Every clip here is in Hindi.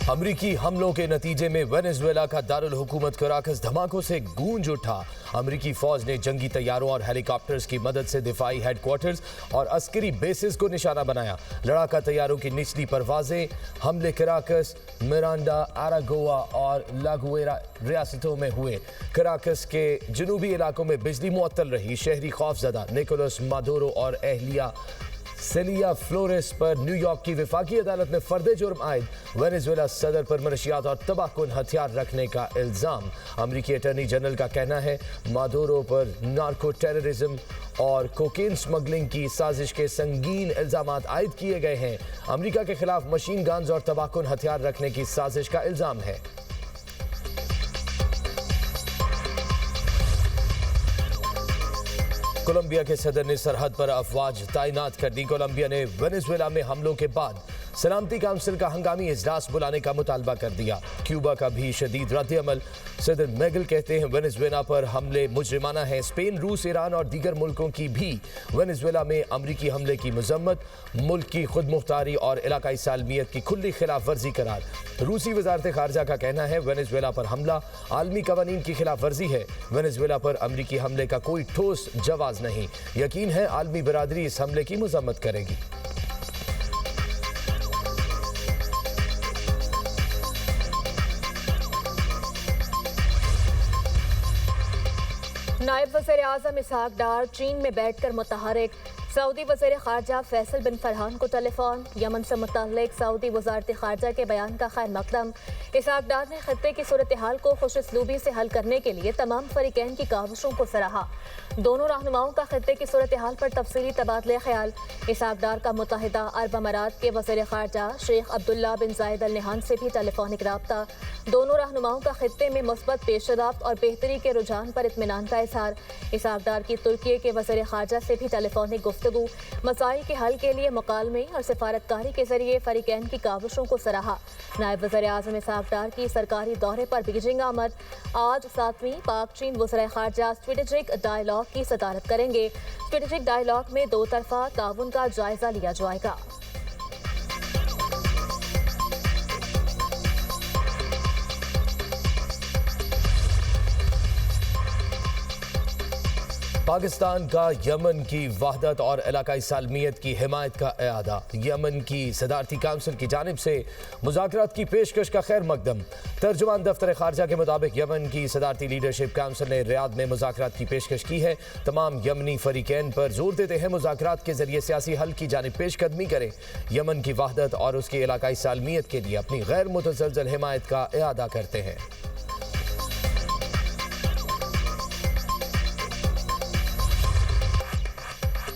अमरीकी हमलों के नतीजे में वेनेजुएला का दारुल हुकूमत कराकस धमाकों से गूंज उठा। अमरीकी फौज ने जंगी तैयारों और हेलीकॉप्टर्स की मदद से दिफाई हेडक्वार्टर्स और अस्करी बेसिस को निशाना बनाया। लड़ाका तैयारों की निचली परवाजें हमले कराकस, मिरांडा, आरागोआ और लागुएरा रियासतों में हुए। कराकस के जनूबी इलाकों में बिजली मुअत्तल रही। शहरी खौफजदा। निकोलस मादुरो और अहलिया सेलिया फ्लोरेस पर न्यूयॉर्क की वफाकी अदालत में फर्द जुर्म आयद। वेनेजुएला सदर पर मनशियात और तबाहकुन हथियार रखने का इल्ज़ाम। अमरीकी अटॉर्नी जनरल का कहना है मादुरो पर नार्को टेररिज्म और कोकेन स्मगलिंग की साजिश के संगीन इल्ज़ामात आयद किए गए हैं। अमरीका के खिलाफ मशीन गन्स और तबाहकुन हथियार रखने की साजिश का इल्ज़ाम है। कोलंबिया के सदर ने सरहद पर अफवाज तैनात कर दी। कोलंबिया ने वेनेजुएला में हमलों के बाद सलामती काउंसिल का हंगामी इजलास बुलाने का मुतालबा कर दिया। क्यूबा का भी शदीद रद्द-ए-अमल। सदर मैगल कहते हैं वेनेजुएला पर हमले मुजरिमाना है। स्पेन, रूस, ईरान और दीगर मुल्कों की भी वेनेजुएला में अमरीकी हमले की मजम्मत। मुल्क की खुद मुख्तारी और इलाकाई सालमियत की खुली खिलाफ वर्जी करार। रूसी वजारत खारजा का कहना है वेनेजुएला पर हमला आलमी कवानीन की खिलाफ वर्जी है। वेनेजुएला पर अमरीकी हमले का कोई ठोस जवाब नहीं। यकीन है आलमी बरादरी इस हमले की मजम्मत करेगी। नायब वज़ीर आज़म इसहाक डार चीन में बैठकर मुतहरिक। सऊदी वज़ीर ख़ारजा फैसल बिन फरहान को टेलीफोन। यमन से मुतल्लिक सऊदी वज़ारत ख़ारजा के बयान का खैर मकदम। इसहाक डार ने खत्ते की सूरत हाल को खुशउस्लूबी से हल करने के लिए तमाम फरीकैन की काविशों को सराहा। दोनों रहनुमाओं का खत्ते की सूरत हाल पर तफसीली तबादले ख्याल। इसहाक डार का मुत्तहिदा अरब अमारात के वज़ीर ख़ारजा शेख अब्दुल्ला बिन जायद अल नहान से भी टेलीफोनिक रब्ता। दोनों रहनुमाओं का खत्ते में मुस्बत पेशरफ्त और बेहतरी के रुझान पर इत्मीनान का इजहार। इसहाक डार की तुर्की के वज़ीर ख़ारजा से भी टेलीफोनिक गुफ्तगू। मसाइल के हल के लिए मुकालमे और सिफारतकारी के जरिए फरीकैन की काविशों को सराहा। नायब वज़ीर आज़म इसहाक डार की सरकारी दौरे पर बीजिंग आमद। आज 7वीं पाक चीन वज़ीर ख़ारजा स्ट्रेटेजिक डायलॉग की सदारत करेंगे। स्ट्रेटेजिक डायलॉग में दो तरफा ताउन का जायजा लिया जाएगा। पाकिस्तान का यमन की वहदत और इलाकाई सालमियत की हिमायत का एआदा। यमन की सदारती काउंसिल की जानिब से मुज़ाकरात की पेशकश का खैर मकदम। तर्जुमान दफ्तर खारजा के मुताबिक यमन की सदारती लीडरशिप काउंसिल ने रियाद में मुज़ाकरात की पेशकश की है। तमाम यमनी फरीकैन पर जोर देते हैं मुज़ाकरात के जरिए सियासी हल की जानिब पेशकदमी करें। यमन की वहदत और उसकी इलाकाई सालमियत के लिए अपनी गैर मुतज़लज़ल हिमायत का एआदा करते हैं।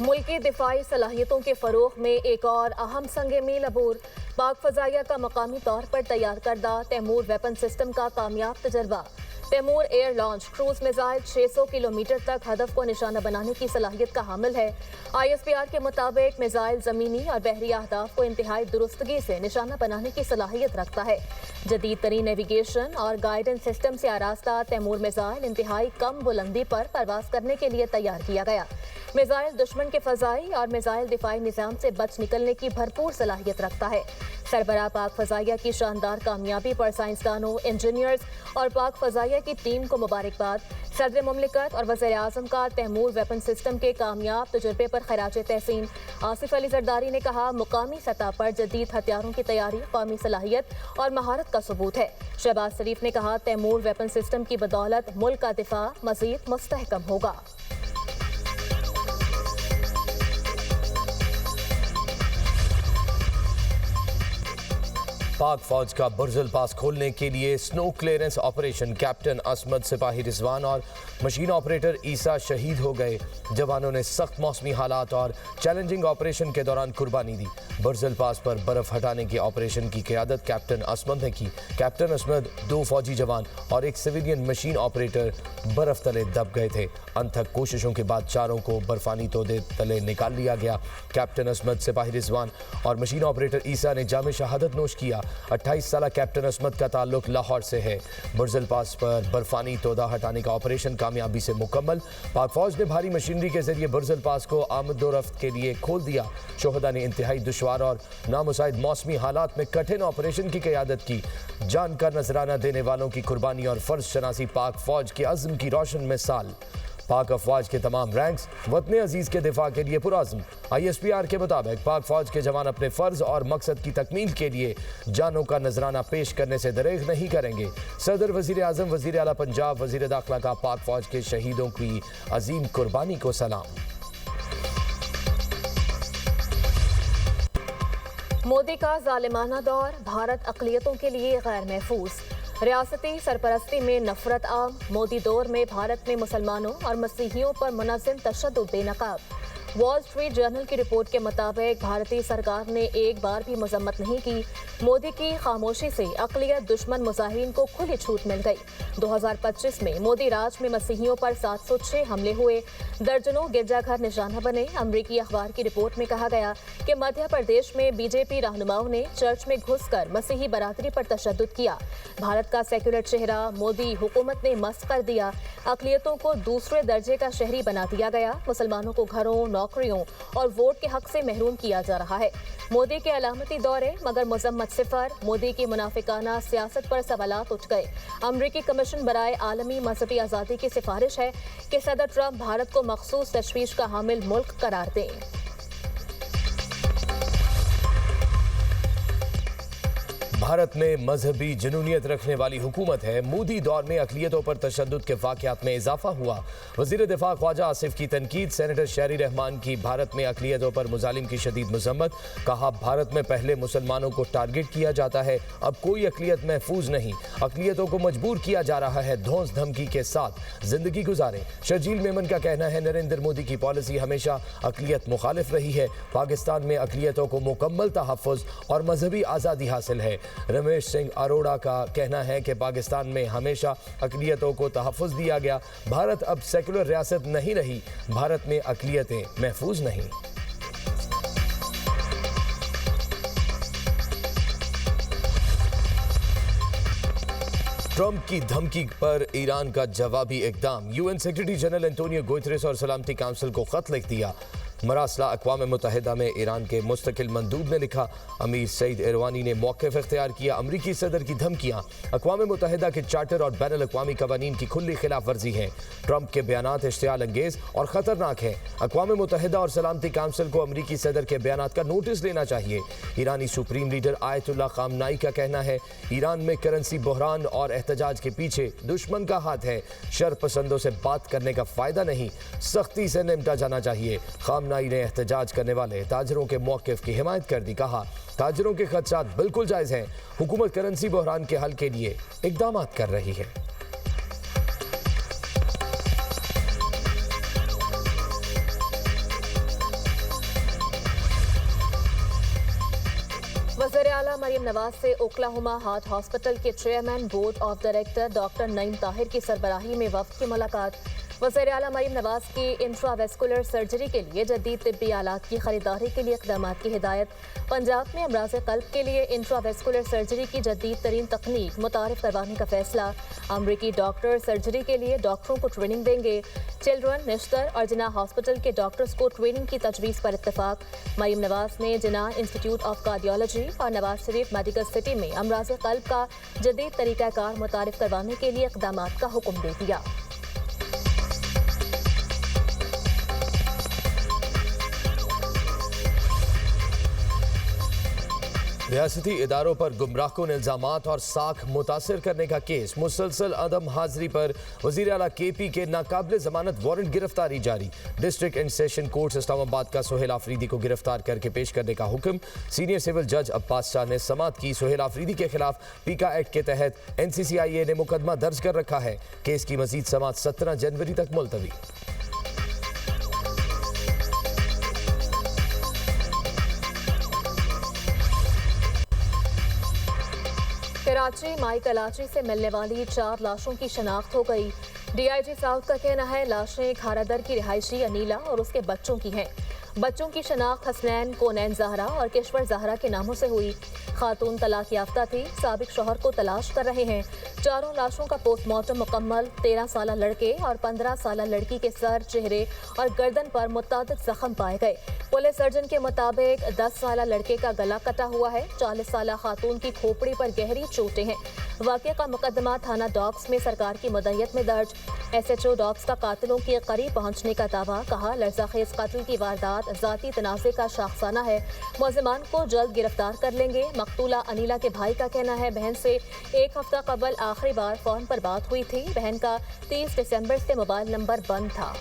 मुल्की दिफाई सलाहियतों के फ़रोग़ में एक और अहम संग मील अबूर। पाक फ़ज़ाइया का मकामी तौर पर तैयार करदा तैमूर वेपन सिस्टम का कामयाब तजर्बा। Taimur air launch cruise missile 600 kilometre तक हदफ को निशाना बनाने की सलाहियत का हामिल है। ISPR के मुताबिक मिसाइल ज़मीनी और बहरी अहदाफ को इंतहाई दुरुस्तगी से निशाना बनाने की सलाहियत रखता है। जदीद तरीन नेविगेशन और गाइडेंस सिस्टम से आरास्ता तैमूर मिसाइल इंतहाई कम बुलंदी पर परवास करने के लिए तैयार किया गया। मिसाइल दुश्मन के फ़ज़ाई और मिसाइल दिफाई निज़ाम से बच निकलने की भरपूर सलाहियत रखता है। सरबराह पाक फ़ज़ाइया की शानदार कामयाबी पर साइंसदानों, इंजीनियर्स और पाक फ़ज़ाइया की टीम को मुबारकबाद। सदर मुमलिकत और वज़ीर आज़म का तैमूर वेपन सिस्टम के कामयाब तजुर्बे पर खराज तहसीन। आसिफ अली ज़रदारी ने कहा मुकामी सतह पर जदीद हथियारों की तैयारी कौमी सलाहियत और महारत का सबूत है। शहबाज शरीफ ने कहा तैमूर वेपन सिस्टम की बदौलत मुल्क का दिफा मज़ीद मुस्तहकम होगा। पाक फौज का बुर्जुल पास खोलने के लिए snow clearance operation. Captain Asmad, सिपाही रिजवान और मशीन ऑपरेटर ईसा शहीद हो गए। जवानों ने सख्त मौसमी हालात और चैलेंजिंग ऑपरेशन के दौरान कुर्बानी दी। बुर्जुल पास पर बर्फ हटाने के ऑपरेशन की क़यादत कैप्टन असमद ने की। कैप्टन असमद, 2 फौजी जवान और एक सिविलियन मशीन ऑपरेटर बर्फ तले दब गए थे। अनथक कोशिशों के बाद चारों को बर्फानी तोदे तले निकाल लिया गया। कैप्टन असमद, सिपाही रिजवान और मशीन ऑपरेटर ईसा ने जाम शहादत नोश किया। 28 साल कैप्टन अस्मत का ताल्लुक लाहौर से है। बुर्जल पास पर बर्फानी तोदा हटाने का ऑपरेशन कामयाबी से मुकम्मल। पाक फौज ने भारी मशीनरी के जरिए बुर्जल पास को आमदोरफ्त के लिए खोल दिया। शोहदा ने इंतहाई दुश्वार और नामुसाइद मौसमी हालात में कठिन ऑपरेशन की क़यादत की। जान का नजराना देने वालों की कुर्बानी और फर्ज शनासी पाक फौज के अज़्म की रोशन मिसाल। पाक अफवाज के तमाम रैंक्स वतन अजीज के दिफा के लिए पुरअज़्म। ISPR के मुताबिक पाक फौज के जवान अपने फ़र्ज और मकसद की तकमील के लिए जानों का नजराना पेश करने से दरेग नहीं करेंगे। सदर, वज़ीर आज़म, वज़ीर आला पंजाब, वज़ीर दाखिला का पाक फौज के शहीदों की अजीम कुर्बानी को सलाम। मोदी का जालिमाना दौर, भारत अक़लियतों के लिए गैर महफूज। रियासती सरपरस्ती में नफरत आम, मोदी दौर में भारत में मुसलमानों और मसीहियों पर मुनज़्ज़म तशद्दुद बेनकाब। वॉल स्ट्रीट जर्नल की रिपोर्ट के मुताबिक भारतीय सरकार ने एक बार भी मजम्मत नहीं की। मोदी की खामोशी से अक़लियत दुश्मन मुजाहिरीन को खुली छूट मिल गई। 2025 में मोदी राज में मसीहियों पर 706 हमले हुए, दर्जनों गिरजाघर निशाना बने। अमरीकी अखबार की रिपोर्ट में कहा गया कि मध्य प्रदेश में बीजेपी रहनुमाओं ने चर्च में घुसकर मसीही बरादरी पर तशद्दुद किया। भारत का सेक्युलर चेहरा मोदी हुकूमत ने मस्क कर दिया। अक़लियतों को दूसरे दर्जे का शहरी बना दिया गया। मुसलमानों को घरों, नौकरियों और वोट के हक से महरूम किया जा रहा है। मोदी के अलामती दौरे मगर मजम्मत सिफर। मोदी की मुनाफिकाना सियासत पर सवालात उठ गए। अमरीकी कमीशन बराए आलमी मजहबी आज़ादी की सिफारिश है कि सदर ट्रंप भारत को मखसूस तशवीश का हामिल मुल्क करार दें। भारत में मजहबी जुनूनियत रखने वाली हुकूमत है। मोदी दौर में अक़लियतों पर तशद्दुद के वाक़यात में इजाफा हुआ। वज़ीर दिफा ख्वाजा आसिफ की तनकीद। सेनेटर शहरी रहमान की भारत में अक़लियतों पर मुजालिम की शदीद मज़म्मत। कहा, भारत में पहले मुसलमानों को टारगेट किया जाता है, अब कोई अक़लियत महफूज नहीं। अक़लियतों को मजबूर किया जा रहा है धौंस धमकी के साथ ज़िंदगी गुजारें। शर्जील मेमन का कहना है, नरेंद्र मोदी की पॉलिसी हमेशा अक़लियत मुखालिफ रही है। पाकिस्तान में अक़लियतों को मुकम्मल तहफ़्फ़ुज़ और मजहबी आज़ादी हासिल है। रमेश सिंह अरोड़ा का कहना है कि पाकिस्तान में हमेशा अक़लियतों को तहफ़्फ़ुज़ दिया गया। भारत अब सेकुलर रियासत नहीं रही, भारत में अक़लियतें महफूज नहीं। ट्रंप की धमकी पर ईरान का जवाबी इक़दाम। UN secretary general Antonio Guterres और सलामती काउंसिल को ख़त लिख दिया। मरासला अक़वाम मुत्तहिदा में ईरान के मुस्तकिल मंदूब ने लिखा, अमीर सईद इरवानी ने मौक़िफ़ इख्तियार किया। अमरीकी सदर की धमकियाँ अक़वाम मुत्तहिदा के चार्टर और बैनुल अक़वामी क़वानीन की खुली खिलाफ वर्जी हैं। ट्रंप के बयानात इश्तियाल अंगेज़ और ख़तरनाक हैं। अक़वाम मुत्तहिदा और सलामती काउंसिल को अमरीकी सदर के बयानात का नोटिस लेना चाहिए। ईरानी सुप्रीम लीडर आयतुल्लाह ख़ामनाई का कहना है, ईरान में करेंसी बहरान और एहतजाज के पीछे दुश्मन का हाथ है। शर पसंदों से बात करने का फ़ायदा नहीं, सख्ती से निपटा जाना चाहिए। ख़ामनाई ने एहतजाज करने वाले ताजरों के मौक़िफ़ की हिमायत कर दी। कहा, ताजरों के खदशात बिल्कुल जायज़ हैं। हुकूमत करेंसी बहरान के हल के लिए इक़दाम कर रही है। वज़ीर आला मरियम नवाज से ओक्लाहोमा हार्ट हॉस्पिटल के chairman board of director doctor Naeem Tahir की सरबराही में वफ़द की मुलाकात। वज़ीर आला मरियम नवाज की इंट्रावेस्कुलर सर्जरी के लिए जदीद तिब्बी आलात की खरीदारी के लिए इक़दाम की हिदायत। पंजाब में अमराज़ क़ल्ब के लिए इंट्रावेस्कुलर सर्जरी की जदीद तरीन तकनीक मुतारिफ करवाने का फैसला। अमरीकी डॉक्टर सर्जरी के लिए डॉक्टरों को ट्रेनिंग देंगे। चिल्ड्रन, निश्तर और जिना हॉस्पिटल के डॉक्टर्स को ट्रेनिंग की तजवीज़ पर इत्तफाक। मरियम नवाज ने जिना इंस्टीट्यूट ऑफ कार्डियोलॉजी और नवाज शरीफ मेडिकल सिटी में अमराज़ क़ल्ब का जदीद तरीक़ाकार मुतारिफ करवाने के लिए इक़दाम का हुक्म दे दिया। रियासती इदारों पर गुमराहकुन इल्ज़ामात और साख मुतासर करने का केस। मुसलसल अदम हाजिरी पर वज़ीर आला KP के नाकाबिल ज़मानत वारंट गिरफ्तारी जारी। District and session court Islamabad का सोहेल आफरीदी को गिरफ्तार करके पेश करने का हुक्म। सीनियर सिविल जज अब्बास शाह ने समात की। सोहेल आफरीदी के खिलाफ पीका एक्ट के तहत NCCIA ने मुकदमा दर्ज कर रखा है। केस की मजीद समात 17 जनवरी तक मुलतवी। कराची माई कलाची से मिलने वाली 4 लाशों की शनाख्त हो गई। डीआईजी साउथ का कहना है लाशें खारादर की रिहायशी अनीला और उसके बच्चों की हैं। बच्चों की शनाख्त हसनैन, कोनैन ज़हरा और किश्वर ज़हरा के नामों से हुई। खातून तलाक याफ्ता थी, साबिक शौहर को तलाश कर रहे हैं। चारों लाशों का पोस्टमार्टम मुकम्मल। 13 साल लड़के और 15 साल लड़की के सर, चेहरे और गर्दन पर मुतअद्दिद जख्म पाए गए। पुलिस सर्जन के मुताबिक 10 साल लड़के का गला कटा हुआ है। 40 साल खातून की खोपड़ी पर गहरी चोटें हैं। वाक़े का मुकदमा थाना डॉक्स में सरकार की मदयत में दर्ज। SHO डॉक्स का कातिलों के करीब पहुंचने का दावा। कहा लर्ज़ाखेज़ कत्ल की वारदात ज़ाती तनाज़े का शाखसाना है। मुलज़िमान को जल्द गिरफ्तार कर लेंगे। मकतूला अनीला के भाई का कहना है बहन से 1 हफ्ता कबल आखिरी बार फ़ोन पर बात हुई थी। बहन का 30 दिसंबर से मोबाइल नंबर बंद था।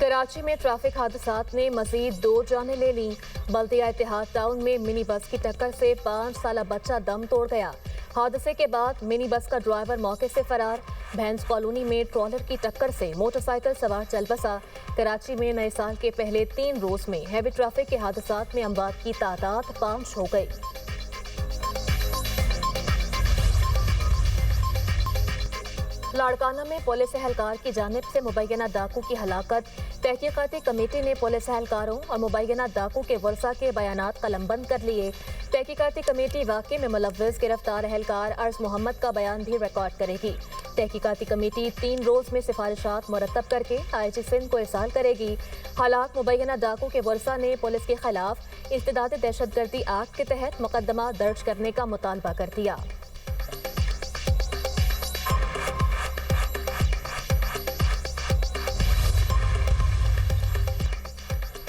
कराची में ट्रैफिक हादसात ने मजीद 2 जानें ले लीं। बल्दिया इत्तेहाद टाउन में मिनी बस की टक्कर से 5 साल बच्चा दम तोड़ गया। हादसे के बाद मिनी बस का ड्राइवर मौके से फरार। भैंस कॉलोनी में ट्रॉलर की टक्कर से मोटरसाइकिल सवार चल बसा। कराची में नए साल के पहले 3 रोज में हैवी ट्रैफिक के हादसात में अमवात की तादाद 5 हो गई। लाड़काना में पुलिस एहलकार की जानिब से मुबैना डाकू की हलाकत। तहकीकाती कमेटी ने पुलिस एहलकारों और मुबैना डाकू के वर्षा के बयानात कलमबंद कर लिए। तहकीकाती कमेटी वाक़े में मुलव्विस गिरफ्तार एहलकार अर्ज मोहम्मद का बयान भी रिकॉर्ड करेगी। तहकीकाती कमेटी 3 रोज में सिफारिशात मुरतब करके IG सिंध को इरसाल करेगी। हालात मुबैना डाकू के वर्षा ने पुलिस के खिलाफ इस्तिदाद दहशतगर्दी एक्ट के तहत मुकदमा दर्ज करने का मुतालबा कर दिया।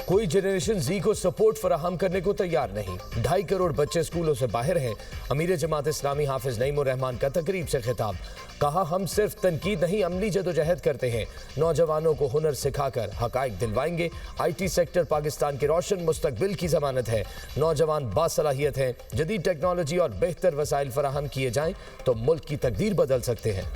कोई जनरेशन जी को सपोर्ट फराहम करने को तैयार नहीं। 2.5 करोड़ बच्चे स्कूलों से बाहर हैं। अमीर जमात इस्लामी हाफिज नईमुर रहमान का तकरीब से खिताब। कहा हम सिर्फ तनकीद नहीं अमली जदोजहद करते हैं। नौजवानों को हुनर सिखाकर हकाइक दिलवाएंगे। IT सेक्टर पाकिस्तान के रोशन मुस्तकबिल की जमानत है। नौजवान बासलाहियत हैं। जदीद टेक्नोलॉजी और बेहतर वसाइल फराहम किए जाएं तो मुल्क की तकदीर बदल सकते हैं।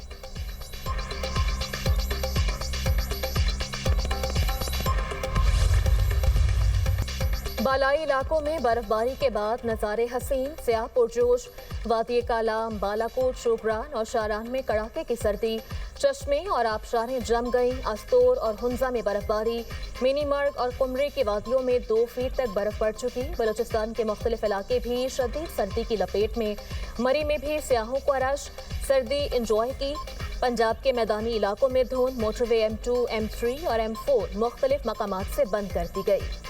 बालाई इलाकों में बर्फबारी के बाद नज़ारे हसीन, सियाह पुरजोश। वादी कालाम, बालाकोट, शोगरान और शारान में कड़ाके की सर्दी। चश्मे और आबशारें जम गईं। अस्तोर और हुंजा में बर्फबारी। मिनीमर्ग और कुमरी की वादियों में 2 फीट तक बर्फ पड़ चुकी। बलूचिस्तान के मुख्तलिफ इलाके भी शदीद सर्दी की लपेट में। मरी में भी सियाहों को रश, सर्दी इंजॉय की। पंजाब के मैदानी इलाकों में धुंध। मोटरवे M2, M3 और M4 मुख्तलिफ मकामात से बंद कर दी गई।